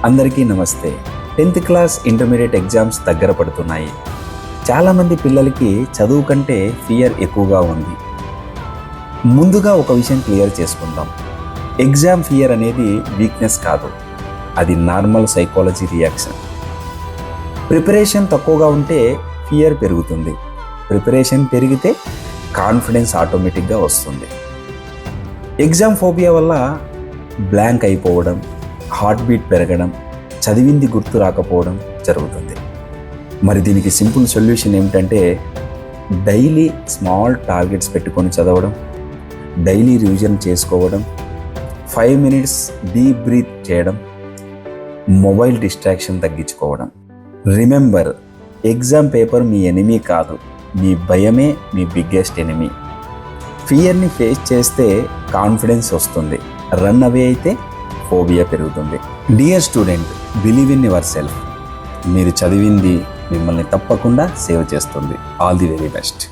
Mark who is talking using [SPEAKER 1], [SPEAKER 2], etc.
[SPEAKER 1] అందరికీ నమస్తే. 10th class intermediate exams దగ్గర పడుతున్నాయి. చాలామంది పిల్లలకి చదువు కంటే ఫియర్ ఎక్కువగా ఉంది. ముందుగా ఒక విషయం క్లియర్ చేసుకుందాం. ఎగ్జామ్ ఫియర్ అనేది వీక్నెస్ కాదు, అది నార్మల్ సైకాలజీ రియాక్షన్. ప్రిపరేషన్ తక్కువగా ఉంటే ఫియర్ పెరుగుతుంది, ప్రిపరేషన్ పెరిగితే కాన్ఫిడెన్స్ ఆటోమేటిక్గా వస్తుంది. ఎగ్జామ్ ఫోబియా వల్ల బ్లాంక్ అయిపోవడం, హార్ట్ బీట్ పెరగడం, చదివింది గుర్తు రాకపోవడం జరుగుతుంది. మరి దీనికి సింపుల్ సొల్యూషన్ ఏమిటంటే డైలీ స్మాల్ టార్గెట్స్ పెట్టుకొని చదవడం, డైలీ రివిజన్ చేసుకోవడం, 5 minutes డీప్ బ్రీత్ చేయడం, మొబైల్ డిస్ట్రాక్షన్ తగ్గించుకోవడం. రిమెంబర్, ఎగ్జామ్ పేపర్ మీ ఎనిమీ కాదు, మీ భయమే మీ బిగ్గెస్ట్ ఎనిమీ. ఫియర్ని ఫేస్ చేస్తే కాన్ఫిడెన్స్ వస్తుంది, రన్ అవే అయితే ఫోబియా పెరుగుతుంది. Dear student, believe in your self. మీరు చదివింది మిమ్మల్ని తప్పకుండా సేవ్ చేస్తుంది. All the very best.